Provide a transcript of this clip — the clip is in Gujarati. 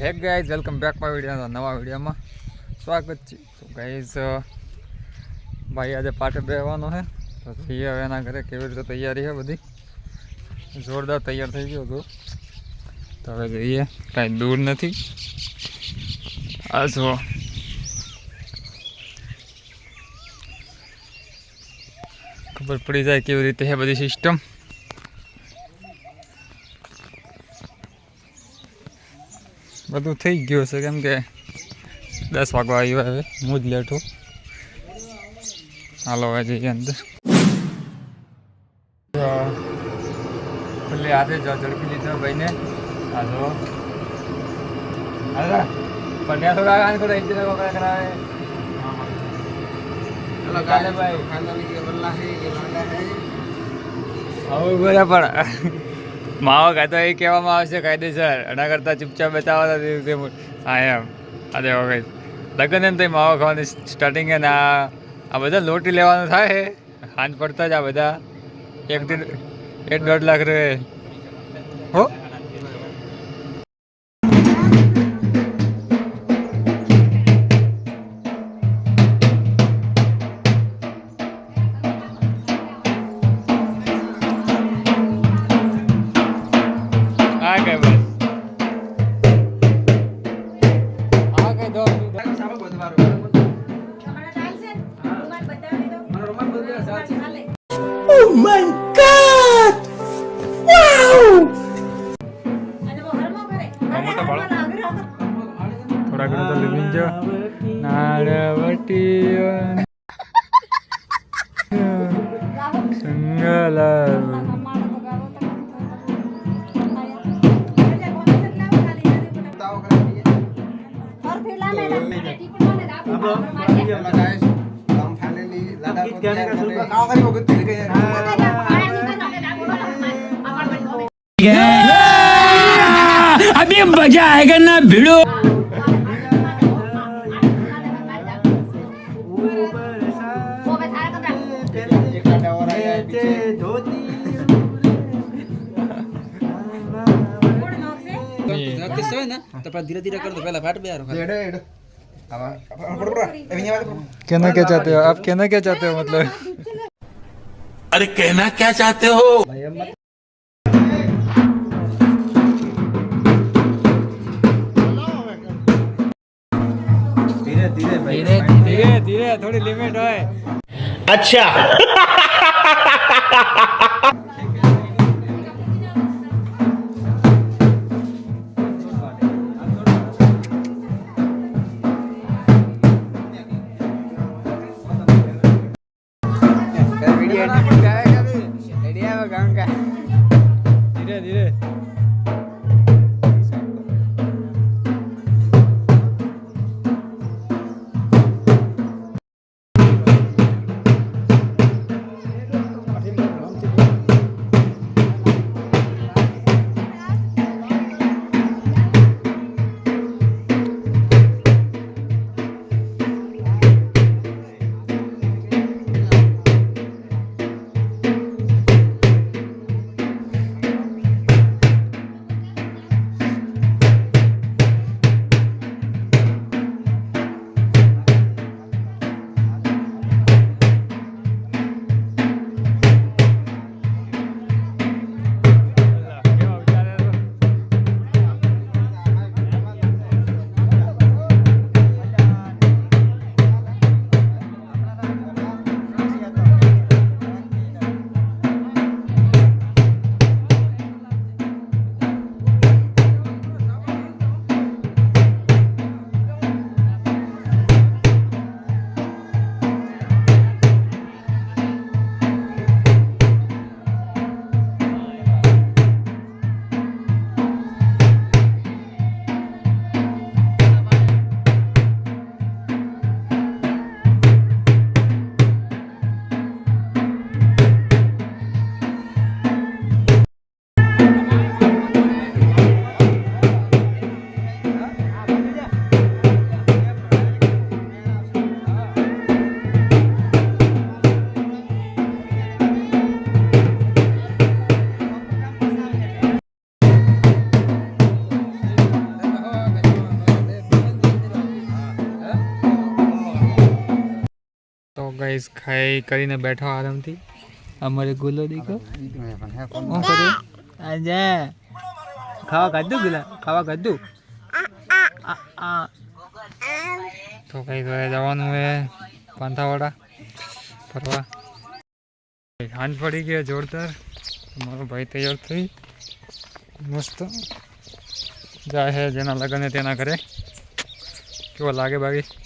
Hey guys, welcome back my video. નવા વિડીયોમાં સ્વાગત છે. તો ગાઈઝ, ભાઈ આજે પાઠે બેસવાનો છે તો જોઈએ હવે એના ઘરે કેવી રીતે તૈયારી છે. બધી જોરદાર તૈયાર થઈ ગયો હતો. તો હવે જોઈએ, કાંઈ દૂર નથી. આ જો ખબર પડી જાય કેવી રીતે છે બધી સિસ્ટમ. બધું થઈ ગયું છે કેમ કે 10 વાગવા આવ્યો. હવે હું જ લેટ હું. હાલો હવે જઈએ અંદર. ખુલ્લી હાથે જ ઝડપી લીધો ભાઈને. આ જો પણ ત્યાં થોડા આને થોડા ઇન્જિનિયર વગેરે કરાવે. હેલો કાલે ભાઈ ફાઇનલી ये बल्ला है ये लांगा है. હવે બરાબર માવો ખાતો એ કહેવામાં આવશે કાયદેસર. એના કરતાં ચૂપચાપ બતાવવા. હા એમ અરે હવે લગ્ન એમ તો માવો ખાવાની સ્ટાર્ટિંગ છે ને આ બધા લોટી લેવાનું થાય. હાથ પડતા જ આ બધા 1-1.5 લાખ રહે હો. Oh my God! Wow! થોડા ઘણું તો લીધી જો નાળવટી સંગલા. अभी मजा आएगा ना भिड़ो. धीरे धीरे कर दो. पहला फाट पे कहना क्या चाहते हो आप? कहना क्या चाहते हो मतलब? अरे कहना क्या चाहते हो? धीरे धीरे थोड़ी लिमिट है. अच्छा. धीरे धीरे ગાઈસ ખાઈ કરીને બેઠો આરામથી અમારે ગુલો દીકો શું કરે આજા ખાવા ખાધું ગુલા ખાવા ખાધું તો કઈ ઘરે જવાનું હોય પાંથાવાડા ફરવા સાંજ પડી ગયો જોરદાર મારો ભાઈ તૈયાર થઈ મસ્ત જાય છે જેના લગ્ન તેના ઘરે કેવો લાગે બાકી